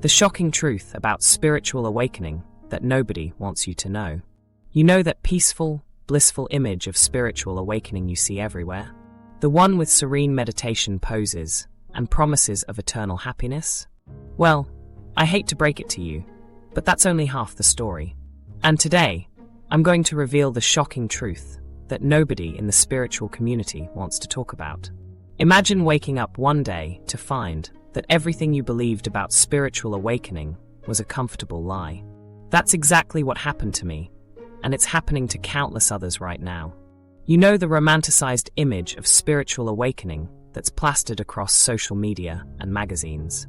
The shocking truth about spiritual awakening that nobody wants you to know. You know that peaceful, blissful image of spiritual awakening you see everywhere? The one with serene meditation poses and promises of eternal happiness? Well, I hate to break it to you, but that's only half the story. And today, I'm going to reveal the shocking truth that nobody in the spiritual community wants to talk about. Imagine waking up one day to find that everything you believed about spiritual awakening was a comfortable lie. That's exactly what happened to me, and it's happening to countless others right now. You know, the romanticized image of spiritual awakening that's plastered across social media and magazines.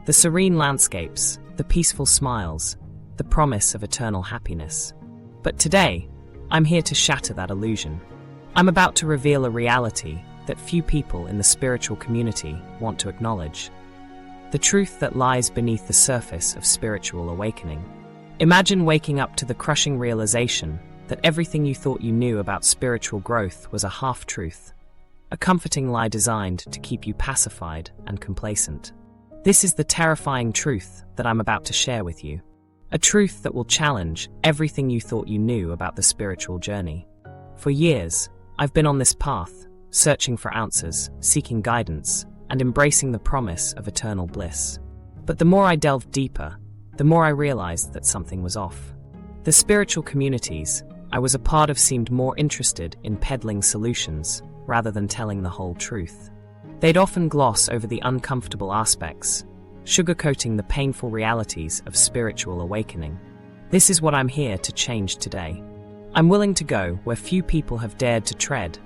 The serene landscapes, the peaceful smiles, the promise of eternal happiness. But today, I'm here to shatter that illusion. I'm about to reveal a reality that few people in the spiritual community want to acknowledge. The truth that lies beneath the surface of spiritual awakening. Imagine waking up to the crushing realization that everything you thought you knew about spiritual growth was a half-truth, a comforting lie designed to keep you pacified and complacent. This is the terrifying truth that I'm about to share with you. A truth that will challenge everything you thought you knew about the spiritual journey. For years, I've been on this path, searching for answers, seeking guidance, and embracing the promise of eternal bliss. But the more I delved deeper, the more I realized that something was off. The spiritual communities I was a part of seemed more interested in peddling solutions rather than telling the whole truth. They'd often gloss over the uncomfortable aspects, sugarcoating the painful realities of spiritual awakening. This is what I'm here to change today. I'm willing to go where few people have dared to tread,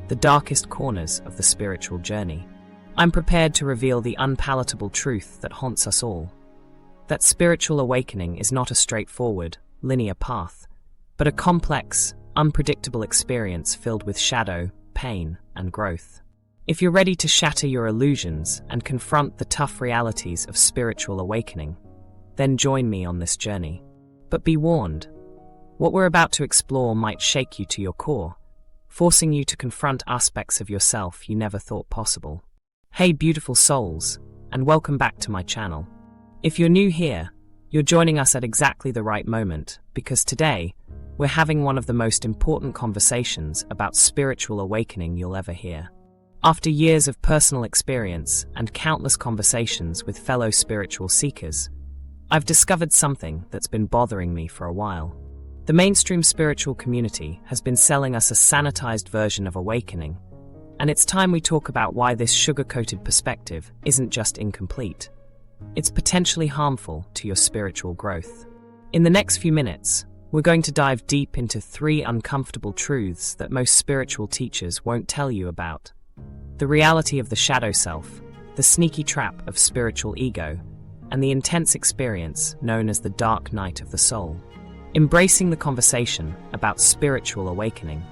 the darkest corners of the spiritual journey. I'm prepared to reveal the unpalatable truth that haunts us all. That spiritual awakening is not a straightforward, linear path, but a complex, unpredictable experience filled with shadow, pain, and growth. If you're ready to shatter your illusions and confront the tough realities of spiritual awakening, then join me on this journey. But be warned, what we're about to explore might shake you to your core, forcing you to confront aspects of yourself you never thought possible. Hey beautiful souls, and welcome back to my channel. If you're new here, you're joining us at exactly the right moment, because today, we're having one of the most important conversations about spiritual awakening you'll ever hear. After years of personal experience and countless conversations with fellow spiritual seekers, I've discovered something that's been bothering me for a while. The mainstream spiritual community has been selling us a sanitized version of awakening, and it's time we talk about why this sugar-coated perspective isn't just incomplete. It's potentially harmful to your spiritual growth. In the next few minutes, we're going to dive deep into 3 uncomfortable truths that most spiritual teachers won't tell you about. The reality of the shadow self, the sneaky trap of spiritual ego, and the intense experience known as the dark night of the soul. Embracing the conversation about spiritual awakening.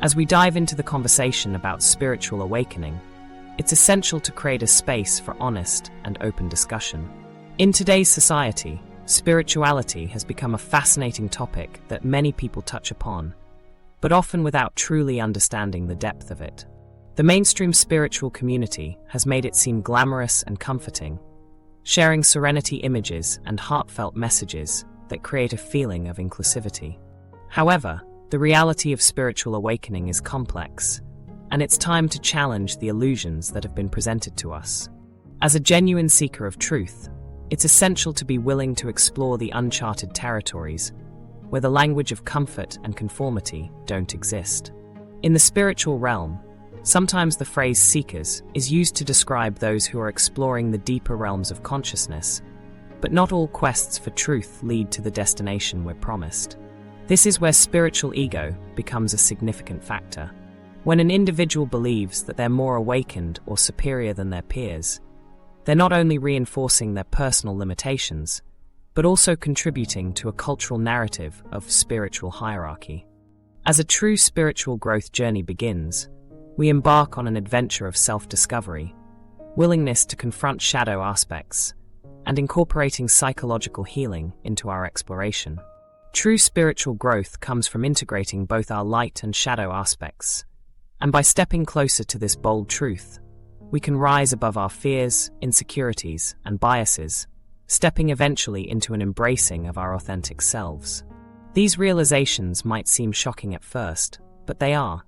As we dive into the conversation about spiritual awakening, it's essential to create a space for honest and open discussion. In today's society, spirituality has become a fascinating topic that many people touch upon, but often without truly understanding the depth of it. The mainstream spiritual community has made it seem glamorous and comforting, sharing serenity images and heartfelt messages that create a feeling of inclusivity. However, the reality of spiritual awakening is complex, and it's time to challenge the illusions that have been presented to us. As a genuine seeker of truth, it's essential to be willing to explore the uncharted territories where the language of comfort and conformity don't exist. In the spiritual realm, sometimes the phrase seekers is used to describe those who are exploring the deeper realms of consciousness, but not all quests for truth lead to the destination we're promised. This is where spiritual ego becomes a significant factor. When an individual believes that they're more awakened or superior than their peers, they're not only reinforcing their personal limitations, but also contributing to a cultural narrative of spiritual hierarchy. As a true spiritual growth journey begins, we embark on an adventure of self-discovery, willingness to confront shadow aspects, and incorporating psychological healing into our exploration. True spiritual growth comes from integrating both our light and shadow aspects, and by stepping closer to this bold truth, we can rise above our fears, insecurities, and biases, stepping eventually into an embracing of our authentic selves. These realizations might seem shocking at first, but they are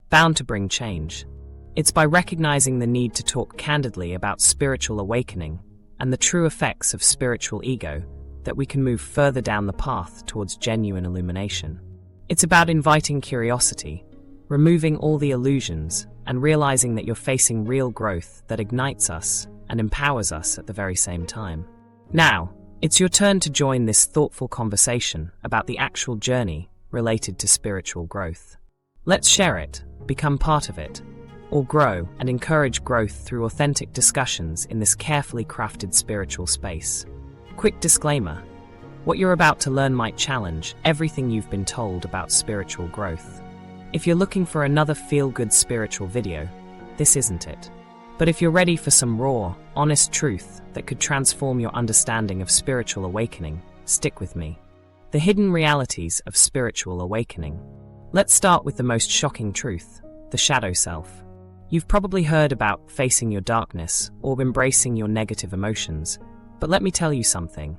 bound to bring change. It's by recognizing the need to talk candidly about spiritual awakening and the true effects of spiritual ego that we can move further down the path towards genuine illumination. It's about inviting curiosity, removing all the illusions, and realizing that you're facing real growth that ignites us and empowers us at the very same time. Now, it's your turn to join this thoughtful conversation about the actual journey related to spiritual growth. Let's share it, become part of it, or grow and encourage growth through authentic discussions in this carefully crafted spiritual space. Quick disclaimer: what you're about to learn might challenge everything you've been told about spiritual growth. If you're looking for another feel-good spiritual video, this isn't it. But if you're ready for some raw, honest truth that could transform your understanding of spiritual awakening, stick with me. The hidden realities of spiritual awakening. Let's start with the most shocking truth: the shadow self. You've probably heard about facing your darkness or embracing your negative emotions, but let me tell you something.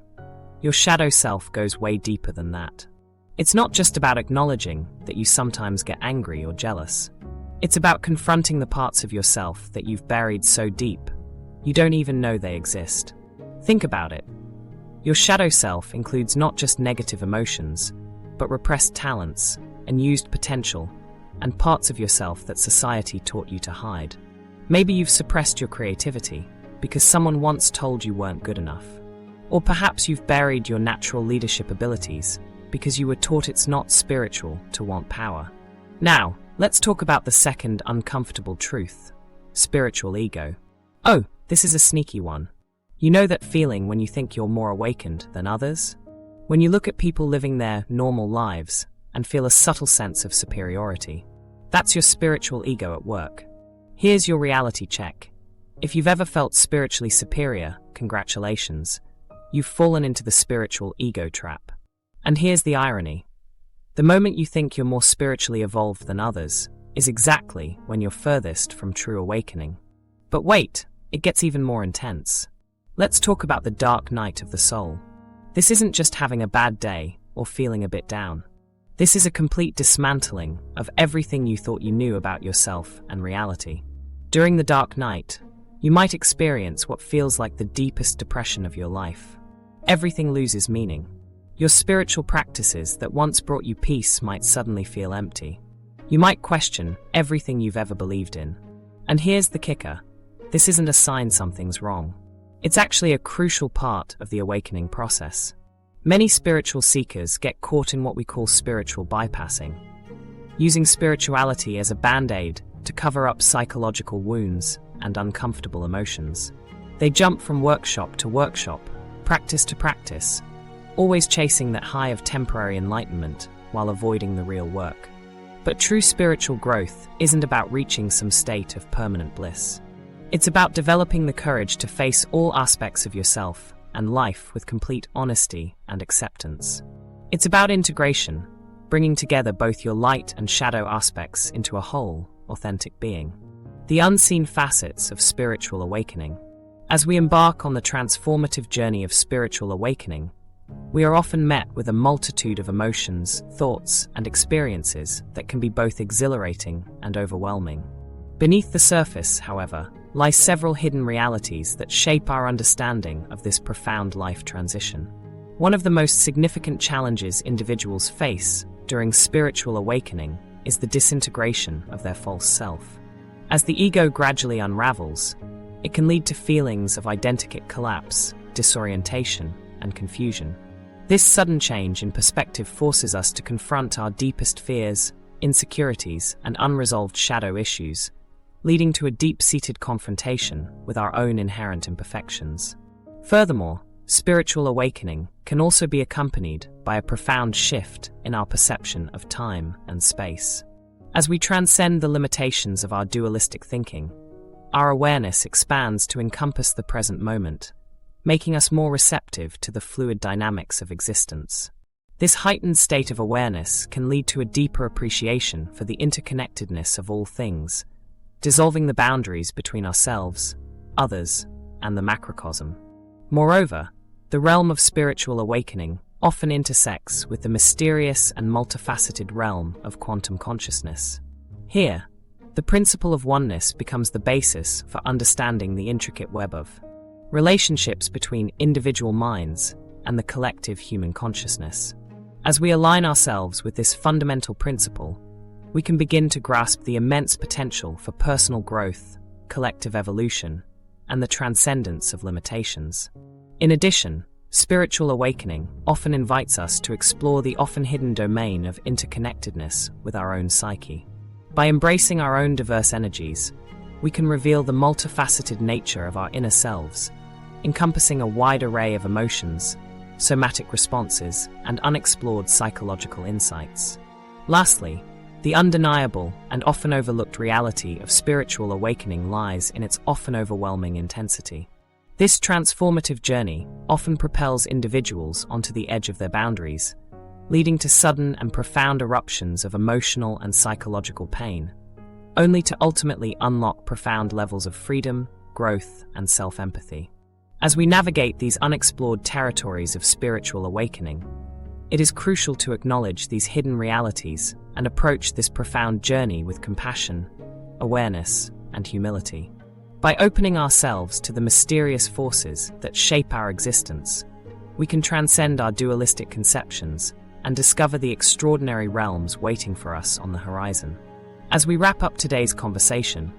Your shadow self goes way deeper than that. It's not just about acknowledging that you sometimes get angry or jealous. It's about confronting the parts of yourself that you've buried so deep you don't even know they exist. Think about it. Your shadow self includes not just negative emotions, but repressed talents, unused potential, and parts of yourself that society taught you to hide. Maybe you've suppressed your creativity because someone once told you weren't good enough. Or perhaps you've buried your natural leadership abilities because you were taught it's not spiritual to want power. Now, let's talk about the second uncomfortable truth: spiritual ego. Oh, this is a sneaky one. You know that feeling when you think you're more awakened than others? When you look at people living their normal lives and feel a subtle sense of superiority. That's your spiritual ego at work. Here's your reality check. If you've ever felt spiritually superior, congratulations. You've fallen into the spiritual ego trap. And here's the irony. The moment you think you're more spiritually evolved than others is exactly when you're furthest from true awakening. But wait, it gets even more intense. Let's talk about the dark night of the soul. This isn't just having a bad day or feeling a bit down. This is a complete dismantling of everything you thought you knew about yourself and reality. During the dark night, you might experience what feels like the deepest depression of your life. Everything loses meaning. Your spiritual practices that once brought you peace might suddenly feel empty. You might question everything you've ever believed in. And here's the kicker. This isn't a sign something's wrong. It's actually a crucial part of the awakening process. Many spiritual seekers get caught in what we call spiritual bypassing, using spirituality as a band-aid to cover up psychological wounds and uncomfortable emotions. They jump from workshop to workshop, practice to practice, always chasing that high of temporary enlightenment while avoiding the real work. But true spiritual growth isn't about reaching some state of permanent bliss. It's about developing the courage to face all aspects of yourself and life with complete honesty and acceptance. It's about integration, bringing together both your light and shadow aspects into a whole, authentic being. The unseen facets of spiritual awakening. As we embark on the transformative journey of spiritual awakening, we are often met with a multitude of emotions, thoughts, and experiences that can be both exhilarating and overwhelming. Beneath the surface, however, lie several hidden realities that shape our understanding of this profound life transition. One of the most significant challenges individuals face during spiritual awakening is the disintegration of their false self. As the ego gradually unravels, it can lead to feelings of identikit collapse, disorientation, and confusion. This sudden change in perspective forces us to confront our deepest fears, insecurities, and unresolved shadow issues, leading to a deep-seated confrontation with our own inherent imperfections. Furthermore, spiritual awakening can also be accompanied by a profound shift in our perception of time and space. As we transcend the limitations of our dualistic thinking, our awareness expands to encompass the present moment, making us more receptive to the fluid dynamics of existence. This heightened state of awareness can lead to a deeper appreciation for the interconnectedness of all things, dissolving the boundaries between ourselves, others, and the macrocosm. Moreover, The realm of spiritual awakening often intersects with the mysterious and multifaceted realm of quantum consciousness. Here, the principle of oneness becomes the basis for understanding the intricate web of relationships between individual minds and the collective human consciousness. As we align ourselves with this fundamental principle, we can begin to grasp the immense potential for personal growth, collective evolution, and the transcendence of limitations. In addition, spiritual awakening often invites us to explore the often hidden domain of interconnectedness with our own psyche. By embracing our own diverse energies, we can reveal the multifaceted nature of our inner selves, encompassing a wide array of emotions, somatic responses, and unexplored psychological insights. Lastly, the undeniable and often overlooked reality of spiritual awakening lies in its often overwhelming intensity. This transformative journey often propels individuals onto the edge of their boundaries, leading to sudden and profound eruptions of emotional and psychological pain, only to ultimately unlock profound levels of freedom, growth, and self-empathy. As we navigate these unexplored territories of spiritual awakening, it is crucial to acknowledge these hidden realities and approach this profound journey with compassion, awareness, and humility. By opening ourselves to the mysterious forces that shape our existence, we can transcend our dualistic conceptions and discover the extraordinary realms waiting for us on the horizon. As we wrap up today's conversation,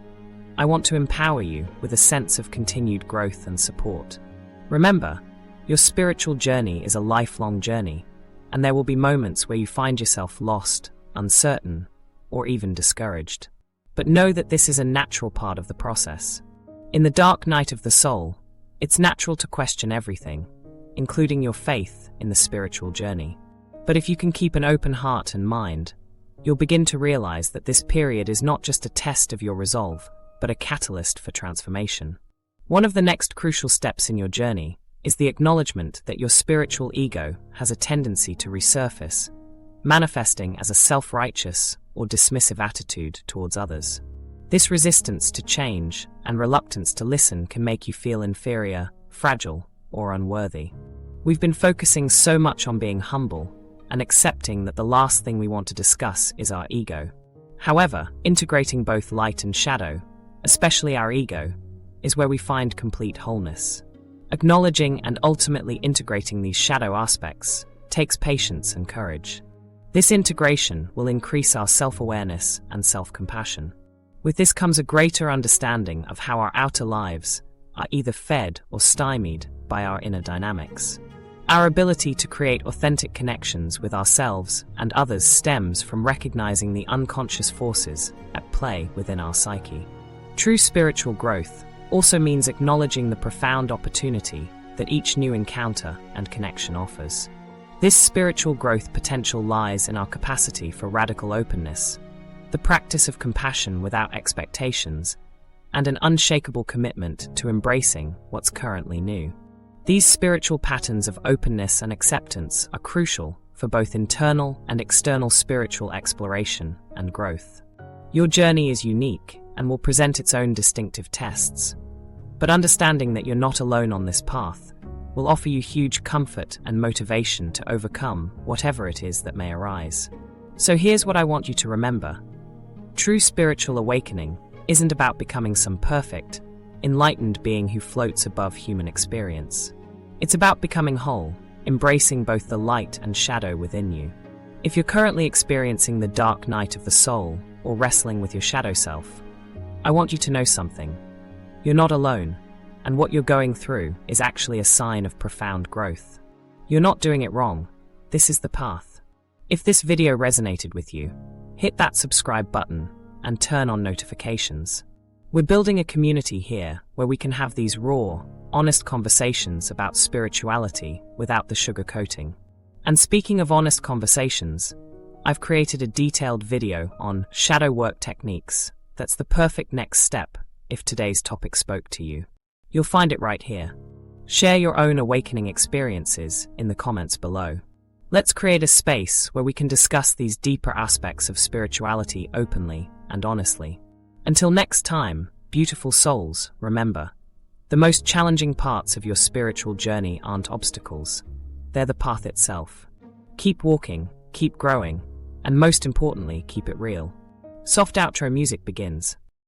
I want to empower you with a sense of continued growth and support. Remember, your spiritual journey is a lifelong journey, and there will be moments where you find yourself lost, uncertain, or even discouraged. But know that this is a natural part of the process. In the dark night of the soul, it's natural to question everything, including your faith in the spiritual journey. But if you can keep an open heart and mind, you'll begin to realize that this period is not just a test of your resolve, but a catalyst for transformation. One of the next crucial steps in your journey is the acknowledgement that your spiritual ego has a tendency to resurface, manifesting as a self-righteous or dismissive attitude towards others. This resistance to change and reluctance to listen can make you feel inferior, fragile, or unworthy. We've been focusing so much on being humble and accepting that the last thing we want to discuss is our ego. However, integrating both light and shadow, especially our ego, is where we find complete wholeness. Acknowledging and ultimately integrating these shadow aspects takes patience and courage. This integration will increase our self-awareness and self-compassion. With this comes a greater understanding of how our outer lives are either fed or stymied by our inner dynamics. Our ability to create authentic connections with ourselves and others stems from recognizing the unconscious forces at play within our psyche. True spiritual growth also means acknowledging the profound opportunity that each new encounter and connection offers. This spiritual growth potential lies in our capacity for radical openness, the practice of compassion without expectations, and an unshakable commitment to embracing what's currently new. These spiritual patterns of openness and acceptance are crucial for both internal and external spiritual exploration and growth. Your journey is unique and will present its own distinctive tests, but understanding that you're not alone on this path will offer you huge comfort and motivation to overcome whatever it is that may arise. So here's what I want you to remember. True spiritual awakening isn't about becoming some perfect, enlightened being who floats above human experience. It's about becoming whole, embracing both the light and shadow within you. If you're currently experiencing the dark night of the soul or wrestling with your shadow self, I want you to know something. You're not alone, and what you're going through is actually a sign of profound growth. You're not doing it wrong. This is the path. If this video resonated with you, hit that subscribe button and turn on notifications. We're building a community here where we can have these raw, honest conversations about spirituality without the sugarcoating. And speaking of honest conversations, I've created a detailed video on shadow work techniques that's the perfect next step if today's topic spoke to you. You'll find it right here. Share your own awakening experiences in the comments below. Let's create a space where we can discuss these deeper aspects of spirituality openly and honestly. Until next time, beautiful souls, remember, The most challenging parts of your spiritual journey aren't obstacles. They're the path itself. Keep walking, keep growing, and most importantly, keep it real. Soft outro music begins.